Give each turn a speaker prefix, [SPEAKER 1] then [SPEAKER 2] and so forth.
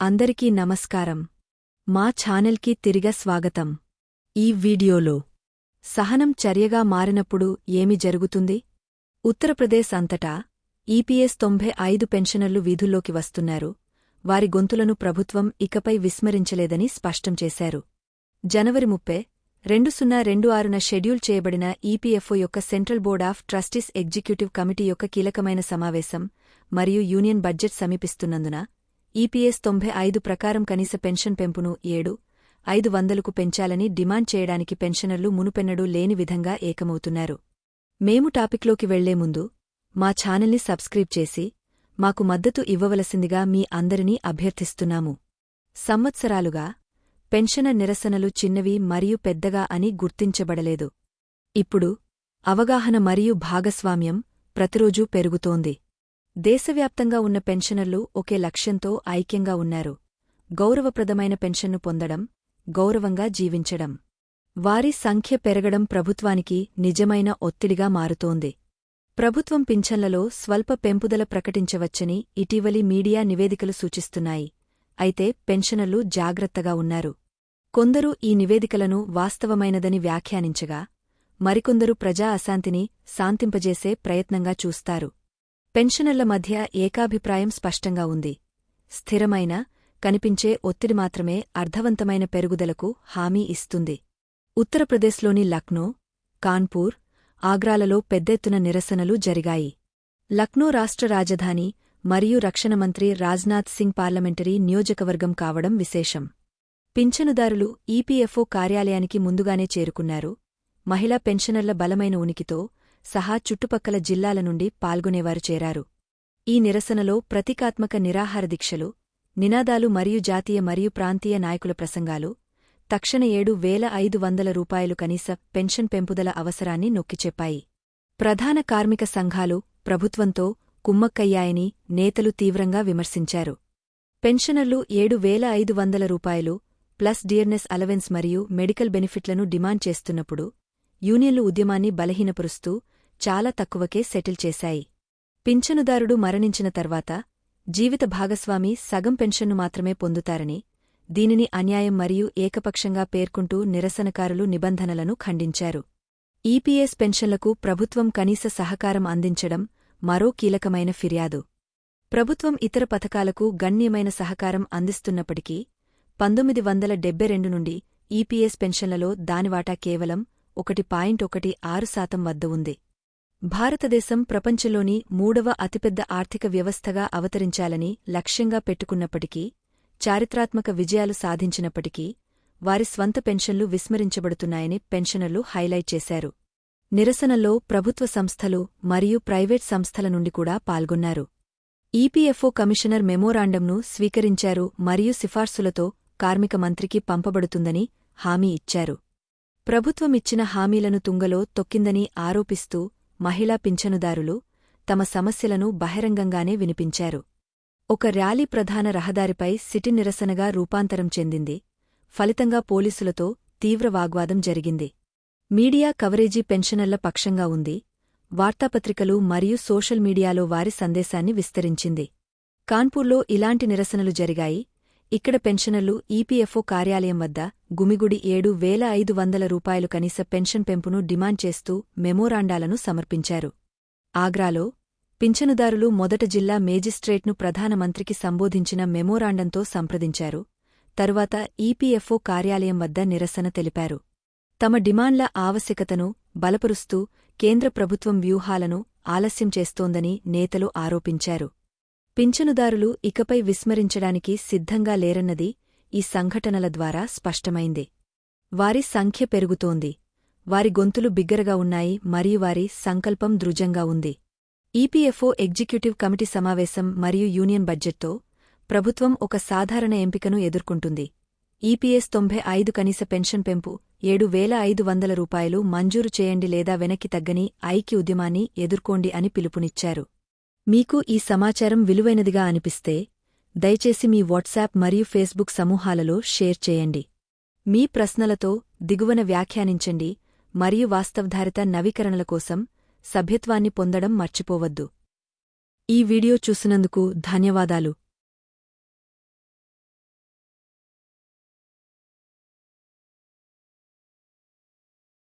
[SPEAKER 1] అందరికీ నమస్కారం. మా ఛానల్కి తిరిగ స్వాగతం. ఈ వీడియోలో సహనం చర్యగా మారినప్పుడు ఏమి జరుగుతుంది? ఉత్తరప్రదేశ్ అంతటా ఈపీఎస్ 95 పెన్షనర్లు వీధుల్లోకి వస్తున్నారు. వారి గొంతులను ప్రభుత్వం ఇకపై విస్మరించలేదని స్పష్టం చేశారు. జనవరి 30, 2026న షెడ్యూల్ చేయబడిన ఈపీఎఫ్ఓ యొక్క central board of trustees executive committee యొక్క కీలకమైన సమావేశం మరియు యూనియన్ బడ్జెట్ సమీపిస్తున్నందున ఈపీఎస్ 95 ప్రకారం కనీస పెన్షన్ పెంపును 7,500కు పెంచాలని డిమాండ్ చేయడానికి పెన్షనర్లు మునుపెన్నడూ లేని విధంగా ఏకమవుతున్నారు. మేము టాపిక్లోకి వెళ్లే ముందు మా ఛానల్ని సబ్స్క్రైబ్ చేసి మాకు మద్దతు ఇవ్వవలసిందిగా మీ అందరినీ అభ్యర్థిస్తున్నాము. సంవత్సరాలుగా పెన్షనర్ నిరసనలు చిన్నవి మరియు పెద్దగా అని గుర్తించబడలేదు. ఇప్పుడు అవగాహన మరియు భాగస్వామ్యం ప్రతిరోజూ పెరుగుతోంది. దేశవ్యాప్తంగా ఉన్న పెన్షనర్లు ఒకే లక్ష్యంతో ఐక్యంగా ఉన్నారు: గౌరవప్రదమైన పెన్షన్ను పొందడం, గౌరవంగా జీవించడం. వారి సంఖ్య పెరగడం ప్రభుత్వానికి నిజమైన ఒత్తిడిగా మారుతోంది. ప్రభుత్వం పింఛన్లలో స్వల్ప పెంపుదల ప్రకటించవచ్చని ఇటీవలి మీడియా నివేదికలు సూచిస్తున్నాయి. అయితే పెన్షనర్లు జాగ్రత్తగా ఉన్నారు. కొందరు ఈ నివేదికలను వాస్తవమైనదని వ్యాఖ్యానించగా, మరికొందరు ప్రజా అశాంతిని శాంతింపజేసే ప్రయత్నంగా చూస్తారు. పెన్షనర్ల మధ్య ఏకాభిప్రాయం స్పష్టంగా ఉంది: స్థిరమైన, కనిపించే ఒత్తిడి మాత్రమే అర్థవంతమైన పెరుగుదలకు హామీ ఇస్తుంది. ఉత్తరప్రదేశ్లోని లక్నో, కాన్పూర్, ఆగ్రాలలో పెద్దెత్తున నిరసనలు జరిగాయి. లక్నో రాష్ట్ర రాజధాని మరియు రక్షణ మంత్రి రాజ్నాథ్ సింగ్ పార్లమెంటరీ నియోజకవర్గం కావడం విశేషం. పింఛనుదారులు ఈపీఎఫ్ఓ కార్యాలయానికి ముందుగానే చేరుకున్నారు. మహిళా పెన్షనర్ల బలమైన ఉనికితో సహా చుట్టుపక్కల జిల్లాల నుండి పాల్గొనేవారు చేరారు. ఈ నిరసనలో ప్రతీకాత్మక నిరాహారదీక్షలు, నినాదాలు మరియు జాతీయ మరియు ప్రాంతీయ నాయకుల ప్రసంగాలు తక్షణ 7,500 రూపాయలు కనీస పెన్షన్ పెంపుదల అవసరాన్ని నొక్కిచెప్పాయి. ప్రధాన కార్మిక సంఘాలు ప్రభుత్వంతో కుమ్మక్కయ్యాయని నేతలు తీవ్రంగా విమర్శించారు. పెన్షనర్లు 7,500 రూపాయలు ప్లస్ డియర్నెస్ అలవెన్స్ మరియు మెడికల్ బెనిఫిట్లను డిమాండ్ చేస్తున్నప్పుడు యూనియన్లు ఉద్యమాన్ని బలహీనపరుస్తూ చాలా తక్కువకే సెటిల్ చేశాయి. పింఛనుదారుడు మరణించిన తర్వాత జీవిత భాగస్వామి సగం పెన్షన్ను మాత్రమే పొందుతారని, దీనిని అన్యాయం మరియు ఏకపక్షంగా పేర్కొంటూ నిరసనకారులు నిబంధనలను ఖండించారు. ఈపీఎస్ పెన్షన్లకు ప్రభుత్వం కనీస సహకారం అందించడం మరో కీలకమైన ఫిర్యాదు. ప్రభుత్వం ఇతర పథకాలకు గణనీయమైన సహకారం అందిస్తున్నప్పటికీ 1972 నుండి ఈపీఎస్ పెన్షన్లలో దాని వాటా కేవలం 1.16% వద్ద ఉంది. భారతదేశం ప్రపంచంలోని 3వ అతిపెద్ద ఆర్థిక వ్యవస్థగా అవతరించాలని లక్ష్యంగా పెట్టుకున్నప్పటికీ, చారిత్రాత్మక విజయాలు సాధించినప్పటికీ వారి స్వంత పెన్షన్లు విస్మరించబడుతున్నాయని పెన్షనర్లు హైలైట్ చేశారు. నిరసనల్లో ప్రభుత్వ సంస్థలు మరియు ప్రైవేట్ సంస్థల నుండి కూడా పాల్గొన్నారు. ఈపీఎఫ్ఓ కమిషనర్ మెమోరాండంను స్వీకరించారు మరియు సిఫార్సులతో కార్మిక మంత్రికి పంపబడుతుందని హామీ ఇచ్చారు. ప్రభుత్వమిచ్చిన హామీలను తుంగలో తొక్కిందని ఆరోపిస్తూ మహిళా పింఛనుదారులు తమ సమస్యలను బహిరంగంగానే వినిపించారు. ఒక ర్యాలీ ప్రధాన రహదారిపై సిటీ నిరసనగా రూపాంతరం చెందింది. ఫలితంగా పోలీసులతో తీవ్ర వాగ్వాదం జరిగింది. మీడియా కవరేజీ పెన్షనర్ల పక్షంగా ఉంది. వార్తాపత్రికలు మరియు సోషల్ మీడియాలో వారి సందేశాన్ని విస్తరించింది. కాన్పూర్లో ఇలాంటి నిరసనలు జరిగాయి. ఇక్కడ పెన్షనర్లు ఈపీఎఫ్ఓ కార్యాలయం వద్ద గుమిగుడి 7,500 రూపాయలు కనీస పెన్షన్ పెంపును డిమాండ్ చేస్తూ మెమోరాండాలను సమర్పించారు. ఆగ్రాలో పింఛనుదారులు మొదట జిల్లా మేజిస్ట్రేట్ను ప్రధానమంత్రికి సంబోధించిన మెమోరాండంతో సంప్రదించారు. తరువాత ఈపీఎఫ్ఓ కార్యాలయం వద్ద నిరసన తెలిపారు. తమ డిమాండ్ల ఆవశ్యకతను బలపరుస్తూ కేంద్ర ప్రభుత్వం వ్యూహాలను ఆలస్యం చేస్తోందని నేతలు ఆరోపించారు. పింఛనుదారులు ఇకపై విస్మరించడానికి సిద్ధంగా లేరన్నది ఈ సంఘటనల ద్వారా స్పష్టమైంది. వారి సంఖ్య పెరుగుతోంది. వారి గొంతులు బిగ్గరగా ఉన్నాయి మరియు వారి సంకల్పం దృఢంగా ఉంది. ఈపీఎఫ్ఓ ఎగ్జిక్యూటివ్ కమిటీ సమావేశం మరియు యూనియన్ బడ్జెట్తో ప్రభుత్వం ఒక సాధారణ ఎంపికను ఎదుర్కొంటుంది: ఈపీఎస్ 95 కనీస పెన్షన్ పెంపు 7,500 రూపాయలు మంజూరు చేయండి లేదా వెనక్కి తగ్గని ఐక్య ఉద్యమాన్ని ఎదుర్కోండి అని పిలుపునిచ్చారు. మీకు ఈ సమాచారం విలువైనదిగా అనిపిస్తే దయచేసి మీ వాట్సాప్ మరియు ఫేస్బుక్ సమూహాలలో షేర్ చేయండి. మీ ప్రశ్నలతో దిగువన వ్యాఖ్యానించండి మరియు వాస్తవాధారిత నవీకరణల కోసం సభ్యత్వాన్ని పొందడం మర్చిపోవద్దు. ఈ వీడియో చూసినందుకు ధన్యవాదాలు.